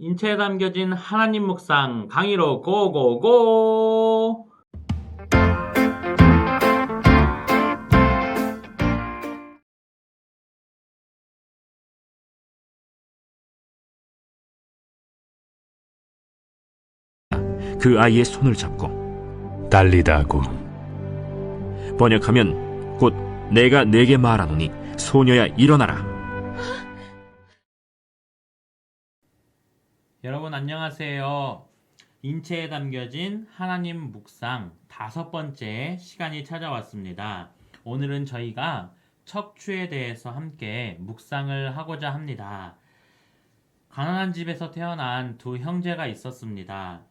인체에 담겨진 하나님 묵상 강의로 고고고! 그 아이의 손을 잡고 달리다고 번역하면 곧 내가 네게 말하노니 소녀야 일어나라. 여러분 안녕하세요. 인체에 담겨진 하나님 묵상 5번째 시간이 찾아왔습니다. 오늘은 저희가 척추에 대해서 함께 묵상을 하고자 합니다. 가난한 집에서 태어난 두 형제가 있었습니다.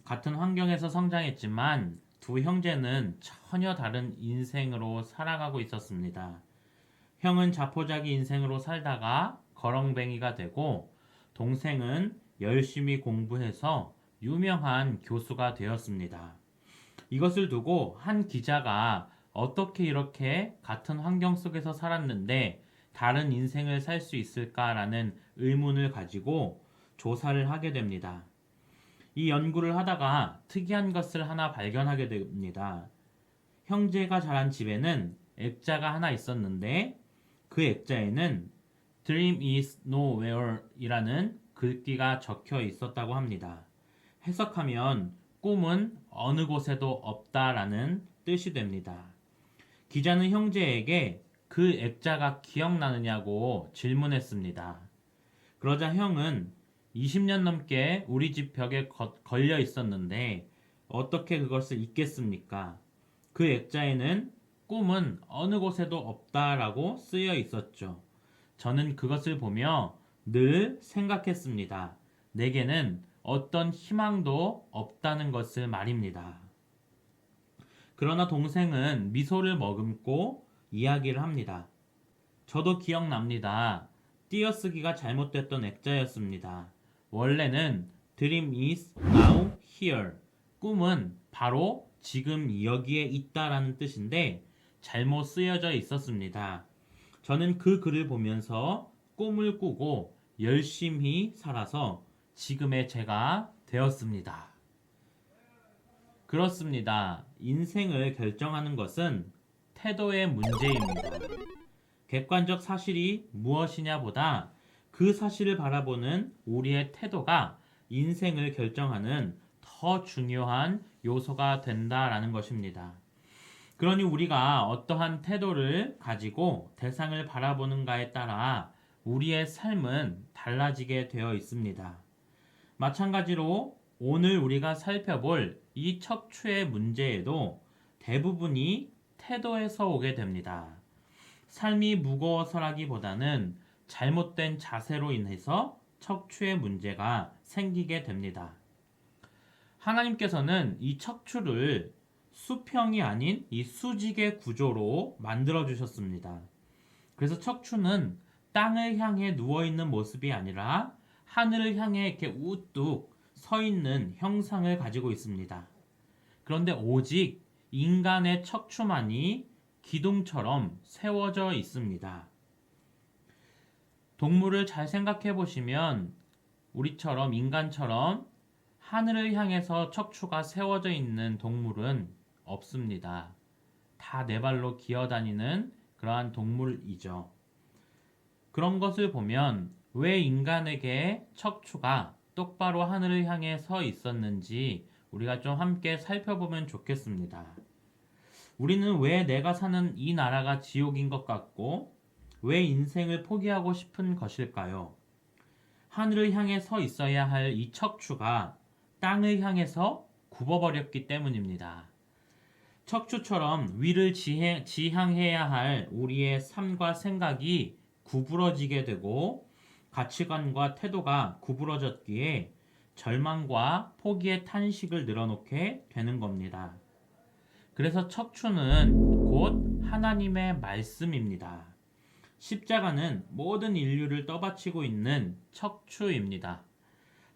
같은 환경에서 성장했지만 두 형제는 전혀 다른 인생으로 살아가고 있었습니다. 형은 자포자기 인생으로 살다가 거렁뱅이가 되고, 동생은 열심히 공부해서 유명한 교수가 되었습니다. 이것을 두고 한 기자가 어떻게 이렇게 같은 환경 속에서 살았는데 다른 인생을 살 수 있을까라는 의문을 가지고 조사를 하게 됩니다. 이 연구를 하다가 특이한 것을 하나 발견하게 됩니다. 형제가 자란 집에는 액자가 하나 있었는데 그 액자에는 Dream is nowhere 이라는 글귀가 적혀 있었다고 합니다. 해석하면 꿈은 어느 곳에도 없다라는 뜻이 됩니다. 기자는 형제에게 그 액자가 기억나느냐고 질문했습니다. 그러자 형은 20년 넘게 우리 집 벽에 걸려 있었는데 어떻게 그것을 잊겠습니까? 그 액자에는 꿈은 어느 곳에도 없다라고 쓰여 있었죠. 저는 그것을 보며 늘 생각했습니다. 내게는 어떤 희망도 없다는 것을 말입니다. 그러나 동생은 미소를 머금고 이야기를 합니다. 저도 기억납니다. 띄어쓰기가 잘못됐던 액자였습니다. 원래는 Dream is now here. 꿈은 바로 지금 여기에 있다라는 뜻인데 잘못 쓰여져 있었습니다. 저는 그 글을 보면서 꿈을 꾸고 열심히 살아서 지금의 제가 되었습니다. 그렇습니다. 인생을 결정하는 것은 태도의 문제입니다. 객관적 사실이 무엇이냐 보다 그 사실을 바라보는 우리의 태도가 인생을 결정하는 더 중요한 요소가 된다라는 것입니다. 그러니 우리가 어떠한 태도를 가지고 대상을 바라보는가에 따라 우리의 삶은 달라지게 되어 있습니다. 마찬가지로 오늘 우리가 살펴볼 이 척추의 문제에도 대부분이 태도에서 오게 됩니다. 삶이 무거워서라기보다는 잘못된 자세로 인해서 척추의 문제가 생기게 됩니다. 하나님께서는 이 척추를 수평이 아닌 이 수직의 구조로 만들어 주셨습니다. 그래서 척추는 땅을 향해 누워있는 모습이 아니라 하늘을 향해 이렇게 우뚝 서 있는 형상을 가지고 있습니다. 그런데 오직 인간의 척추만이 기둥처럼 세워져 있습니다. 동물을 잘 생각해 보시면 우리처럼 인간처럼 하늘을 향해서 척추가 세워져 있는 동물은 없습니다. 다 네 발로 기어다니는 그러한 동물이죠. 그런 것을 보면 왜 인간에게 척추가 똑바로 하늘을 향해 서 있었는지 우리가 좀 함께 살펴보면 좋겠습니다. 우리는 왜 내가 사는 이 나라가 지옥인 것 같고 왜 인생을 포기하고 싶은 것일까요? 하늘을 향해 서 있어야 할 이 척추가 땅을 향해서 굽어버렸기 때문입니다. 척추처럼 위를 지향해야 할 우리의 삶과 생각이 구부러지게 되고 가치관과 태도가 구부러졌기에 절망과 포기의 탄식을 늘어놓게 되는 겁니다. 그래서 척추는 곧 하나님의 말씀입니다. 십자가는 모든 인류를 떠받치고 있는 척추입니다.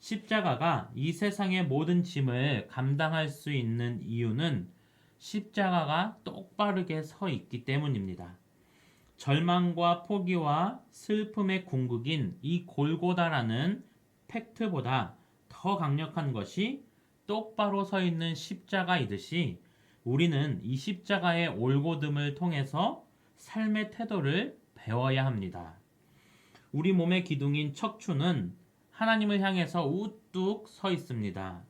십자가가 이 세상의 모든 짐을 감당할 수 있는 이유는 십자가가 똑바르게 서 있기 때문입니다. 절망과 포기와 슬픔의 궁극인 이 골고다라는 팩트보다 더 강력한 것이 똑바로 서 있는 십자가이듯이 우리는 이 십자가의 올곧음을 통해서 삶의 태도를 배워야 합니다. 우리 몸의 기둥인 척추는 하나님을 향해서 우뚝 서 있습니다.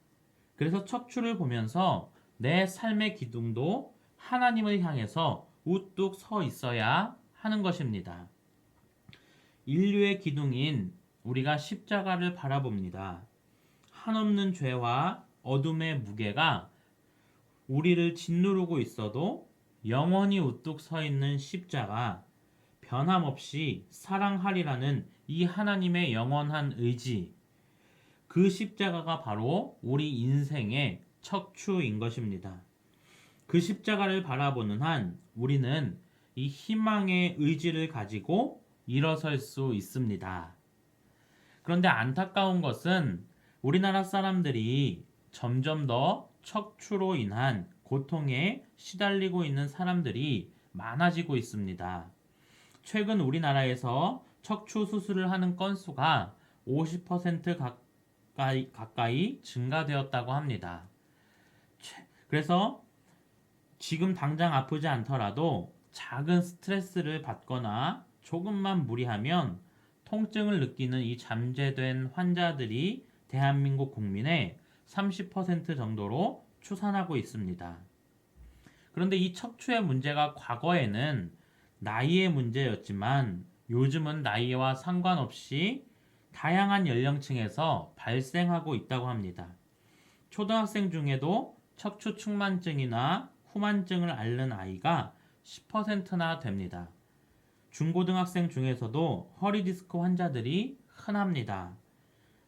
그래서 척추를 보면서 내 삶의 기둥도 하나님을 향해서 우뚝 서 있어야 하는 것입니다. 인류의 기둥인 우리가 십자가를 바라봅니다. 한없는 죄와 어둠의 무게가 우리를 짓누르고 있어도 영원히 우뚝 서 있는 십자가, 변함없이 사랑하리라는 이 하나님의 영원한 의지, 그 십자가가 바로 우리 인생의 척추인 것입니다. 그 십자가를 바라보는 한 우리는 이 희망의 의지를 가지고 일어설 수 있습니다. 그런데 안타까운 것은 우리나라 사람들이 점점 더 척추로 인한 고통에 시달리고 있는 사람들이 많아지고 있습니다. 최근 우리나라에서 척추 수술을 하는 건수가 50% 가까이 증가되었다고 합니다. 그래서 지금 당장 아프지 않더라도 작은 스트레스를 받거나 조금만 무리하면 통증을 느끼는 이 잠재된 환자들이 대한민국 국민의 30% 정도로 추산하고 있습니다. 그런데 이 척추의 문제가 과거에는 나이의 문제였지만 요즘은 나이와 상관없이 다양한 연령층에서 발생하고 있다고 합니다. 초등학생 중에도 척추 측만증이나 후만증을 앓는 아이가 10%나 됩니다. 중고등학생 중에서도 허리 디스크 환자들이 흔합니다.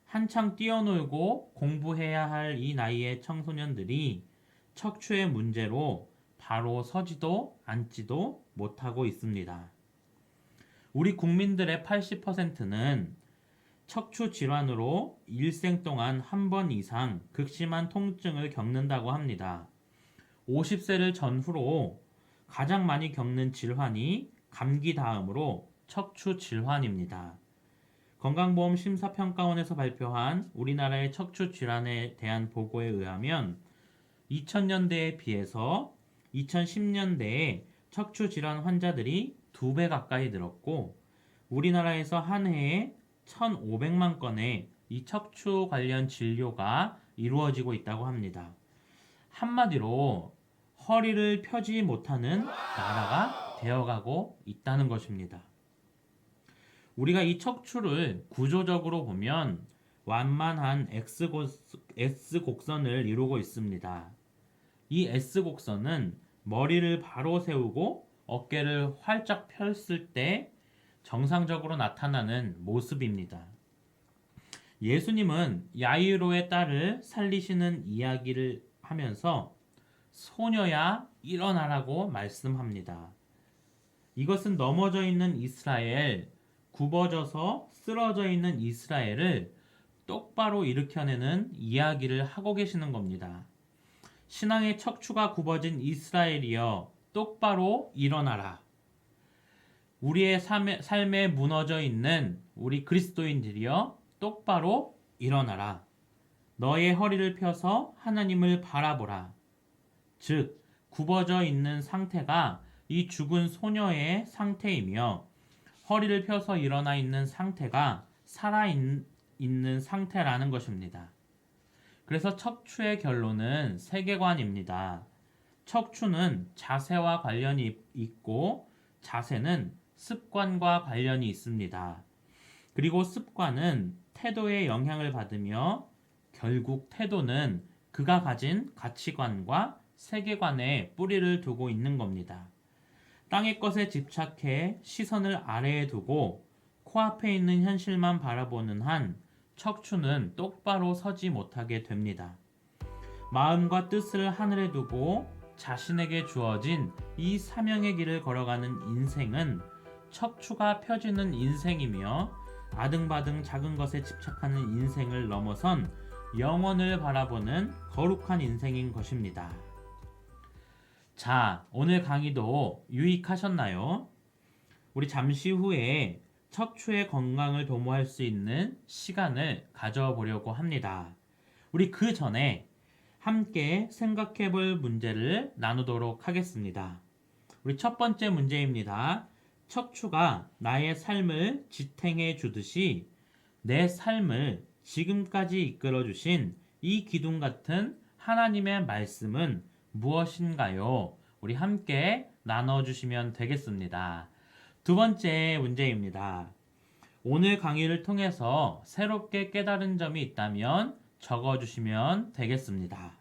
한창 뛰어놀고 공부해야 할 이 나이의 청소년들이 척추의 문제로 바로 서지도 앉지도 못하고 있습니다. 우리 국민들의 80%는 척추 질환으로 일생 동안 한 번 이상 극심한 통증을 겪는다고 합니다. 50세를 전후로 가장 많이 겪는 질환이 감기 다음으로 척추 질환입니다. 건강보험 심사평가원에서 발표한 우리나라의 척추 질환에 대한 보고에 의하면 2000년대에 비해서 2010년대에 척추 질환 환자들이 2배 가까이 늘었고 우리나라에서 한 해에 1,500만 건의 이 척추 관련 진료가 이루어지고 있다고 합니다. 한마디로 허리를 펴지 못하는 나라가 되어가고 있다는 것입니다. 우리가 이 척추를 구조적으로 보면 완만한 S곡선을 이루고 있습니다. 이 S곡선은 머리를 바로 세우고 어깨를 활짝 폈을 때 정상적으로 나타나는 모습입니다. 예수님은 야이로의 딸을 살리시는 이야기를 하면서 소녀야 일어나라고 말씀합니다. 이것은 넘어져 있는 이스라엘, 굽어져서 쓰러져 있는 이스라엘을 똑바로 일으켜내는 이야기를 하고 계시는 겁니다. 신앙의 척추가 굽어진 이스라엘이여 똑바로 일어나라. 우리의 삶에 무너져 있는 우리 그리스도인들이여 똑바로 일어나라. 너의 허리를 펴서 하나님을 바라보라. 즉, 굽어져 있는 상태가 이 죽은 소녀의 상태이며 허리를 펴서 일어나 있는 상태가 살아있는 상태라는 것입니다. 그래서 척추의 결론은 세계관입니다. 척추는 자세와 관련이 있고 자세는 습관과 관련이 있습니다. 그리고 습관은 태도에 영향을 받으며 결국 태도는 그가 가진 가치관과 세계관에 뿌리를 두고 있는 겁니다. 땅의 것에 집착해 시선을 아래에 두고 코앞에 있는 현실만 바라보는 한 척추는 똑바로 서지 못하게 됩니다. 마음과 뜻을 하늘에 두고 자신에게 주어진 이 사명의 길을 걸어가는 인생은 척추가 펴지는 인생이며 아등바등 작은 것에 집착하는 인생을 넘어선 영원을 바라보는 거룩한 인생인 것입니다. 자, 오늘 강의도 유익하셨나요? 우리 잠시 후에 척추의 건강을 도모할 수 있는 시간을 가져보려고 합니다. 우리 그 전에 함께 생각해 볼 문제를 나누도록 하겠습니다. 우리 첫 번째 문제입니다. 척추가 나의 삶을 지탱해 주듯이 내 삶을 지금까지 이끌어 주신 이 기둥 같은 하나님의 말씀은 무엇인가요? 우리 함께 나눠주시면 되겠습니다. 두 번째 문제입니다. 오늘 강의를 통해서 새롭게 깨달은 점이 있다면 적어주시면 되겠습니다.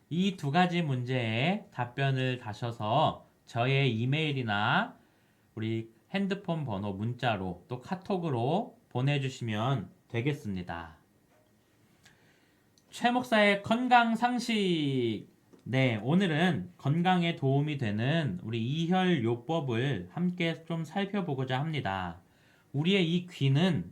이 두 가지 문제에 답변을 다셔서 저의 이메일이나 우리 핸드폰 번호 문자로 또 카톡으로 보내주시면 되겠습니다. 최 목사의 건강 상식. 네, 오늘은 건강에 도움이 되는 우리 이혈요법을 함께 좀 살펴보고자 합니다. 우리의 이 귀는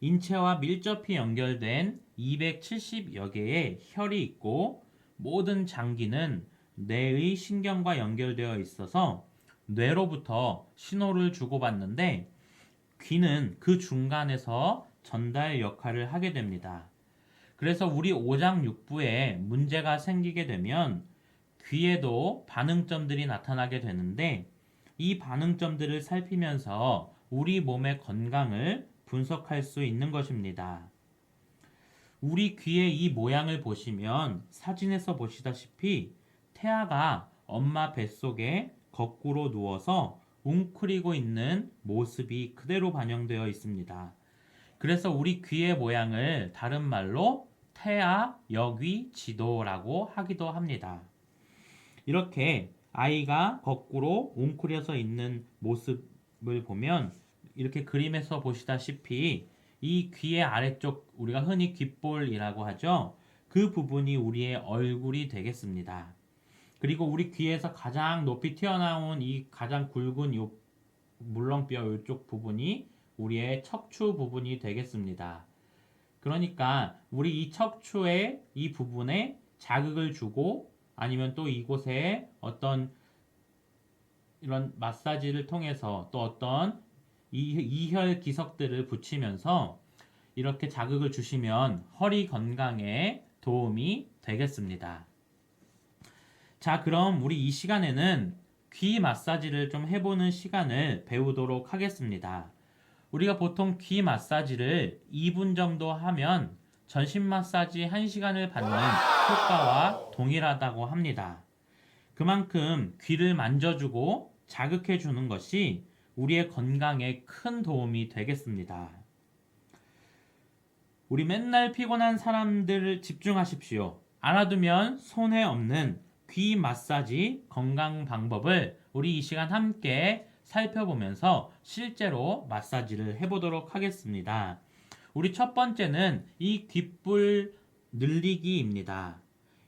인체와 밀접히 연결된 270여 개의 혈이 있고 모든 장기는 뇌의 신경과 연결되어 있어서 뇌로부터 신호를 주고받는데 귀는 그 중간에서 전달 역할을 하게 됩니다. 그래서 우리 오장육부에 문제가 생기게 되면 귀에도 반응점들이 나타나게 되는데 이 반응점들을 살피면서 우리 몸의 건강을 분석할 수 있는 것입니다. 우리 귀의 이 모양을 보시면 사진에서 보시다시피 태아가 엄마 뱃속에 거꾸로 누워서 웅크리고 있는 모습이 그대로 반영되어 있습니다. 그래서 우리 귀의 모양을 다른 말로 태아 여귀 지도라고 하기도 합니다. 이렇게 아이가 거꾸로 웅크려서 있는 모습을 보면 이렇게 그림에서 보시다시피 이 귀의 아래쪽 우리가 흔히 귓볼이라고 하죠. 그 부분이 우리의 얼굴이 되겠습니다. 그리고 우리 귀에서 가장 높이 튀어나온 이 가장 굵은 요 물렁뼈 이쪽 부분이 우리의 척추 부분이 되겠습니다. 그러니까 우리 이 척추의 이 부분에 자극을 주고 아니면 또 이곳에 어떤 이런 마사지를 통해서 또 어떤 이혈 기석들을 붙이면서 이렇게 자극을 주시면 허리 건강에 도움이 되겠습니다. 자, 그럼 우리 이 시간에는 귀 마사지를 좀 해보는 시간을 배우도록 하겠습니다. 우리가 보통 귀 마사지를 2분 정도 하면 전신 마사지 1시간을 받는 효과와 동일하다고 합니다. 그만큼 귀를 만져주고 자극해주는 것이 우리의 건강에 큰 도움이 되겠습니다. 우리 맨날 피곤한 사람들 집중하십시오. 알아두면 손해 없는 귀 마사지 건강 방법을 우리 이 시간 함께 살펴보면서 실제로 마사지를 해보도록 하겠습니다. 우리 첫 번째는 이 귓불 늘리기입니다.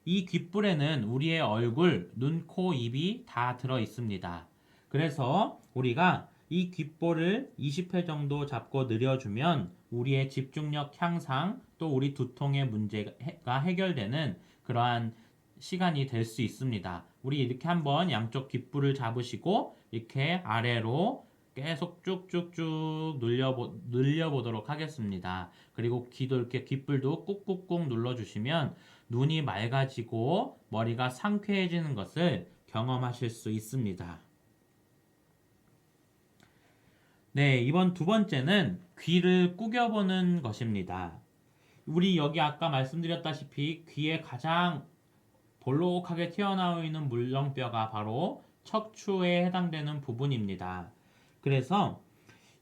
이 귓불에는 우리의 얼굴, 눈, 코, 입이 다 들어 있습니다. 그래서 우리가 이 귓볼을 20회 정도 잡고 늘려주면 우리의 집중력 향상 또 우리 두통의 문제가 해결되는 그러한 시간이 될 수 있습니다. 우리 이렇게 한번 양쪽 귓불을 잡으시고 이렇게 아래로 계속 쭉쭉쭉 늘려보도록 하겠습니다. 그리고 귀도 이렇게 귓불도 꾹꾹꾹 눌러주시면 눈이 맑아지고 머리가 상쾌해지는 것을 경험하실 수 있습니다. 네, 이번 두 번째는 귀를 꾸겨보는 것입니다. 우리 여기 아까 말씀드렸다시피 귀에 가장 볼록하게 튀어나오는 물렁뼈가 바로 척추에 해당되는 부분입니다. 그래서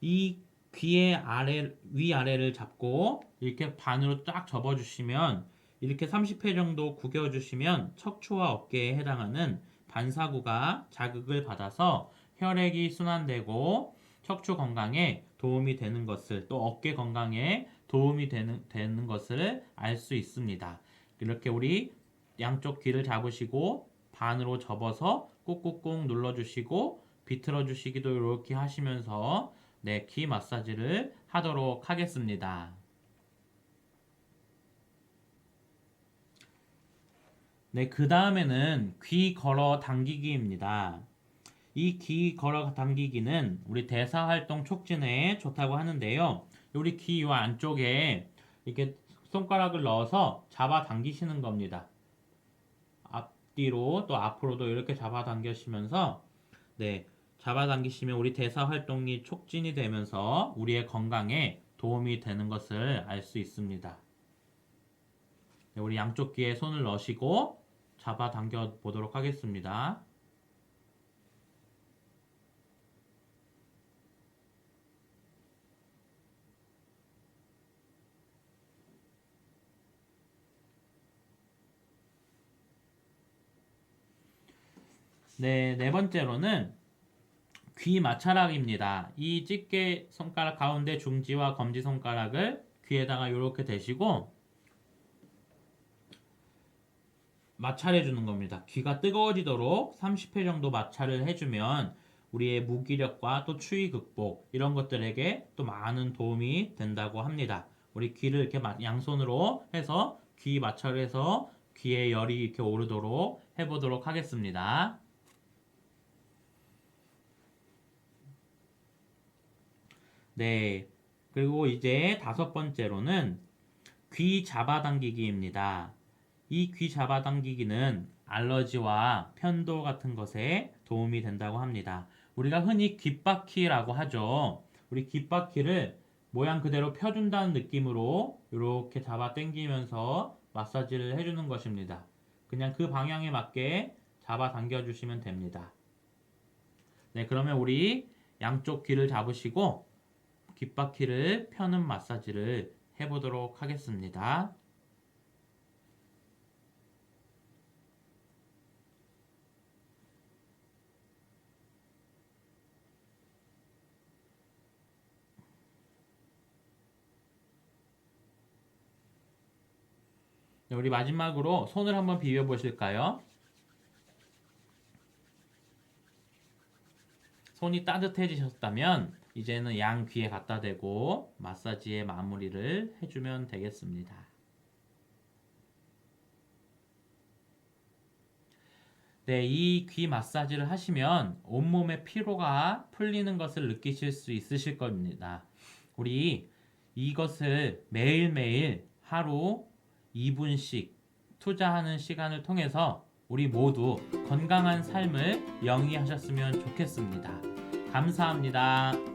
이 귀의 위아래를 잡고 이렇게 반으로 쫙 접어주시면 이렇게 30회 정도 구겨주시면 척추와 어깨에 해당하는 반사구가 자극을 받아서 혈액이 순환되고 척추 건강에 도움이 되는 것을 또 어깨 건강에 도움이 되는 것을 알 수 있습니다. 이렇게 우리 양쪽 귀를 잡으시고 반으로 접어서 꾹꾹꾹 눌러주시고 비틀어 주시기도 이렇게 하시면서 네, 귀 마사지를 하도록 하겠습니다. 네, 그 다음에는 귀 걸어 당기기입니다. 이 귀 걸어 당기기는 우리 대사활동 촉진에 좋다고 하는데요. 우리 귀 안쪽에 이렇게 손가락을 넣어서 잡아 당기시는 겁니다. 앞뒤로 또 앞으로도 이렇게 잡아 당기시면서 네, 잡아 당기시면 우리 대사 활동이 촉진이 되면서 우리의 건강에 도움이 되는 것을 알 수 있습니다. 네, 우리 양쪽 귀에 손을 넣으시고 잡아 당겨 보도록 하겠습니다. 네, 네 번째로는 귀 마찰학입니다. 이 집게 손가락 가운데 중지와 검지 손가락을 귀에다가 이렇게 대시고 마찰해 주는 겁니다. 귀가 뜨거워지도록 30회 정도 마찰을 해주면 우리의 무기력과 또 추위 극복 이런 것들에게 또 많은 도움이 된다고 합니다. 우리 귀를 이렇게 양손으로 해서 귀 마찰해서 귀에 열이 이렇게 오르도록 해보도록 하겠습니다. 네. 그리고 이제 다섯 번째로는 귀 잡아당기기입니다. 이 귀 잡아당기기는 알러지와 편도 같은 것에 도움이 된다고 합니다. 우리가 흔히 귓바퀴라고 하죠. 우리 귓바퀴를 모양 그대로 펴준다는 느낌으로 이렇게 잡아 당기면서 마사지를 해주는 것입니다. 그냥 그 방향에 맞게 잡아 당겨주시면 됩니다. 네, 그러면 우리 양쪽 귀를 잡으시고 귓바퀴를 펴는 마사지를 해보도록 하겠습니다. 네, 우리 마지막으로 손을 한번 비벼 보실까요? 손이 따뜻해지셨다면 이제는 양 귀에 갖다 대고 마사지의 마무리를 해주면 되겠습니다. 네, 이 귀 마사지를 하시면 온몸의 피로가 풀리는 것을 느끼실 수 있으실 겁니다. 우리 이것을 매일매일 하루 2분씩 투자하는 시간을 통해서 우리 모두 건강한 삶을 영위하셨으면 좋겠습니다. 감사합니다.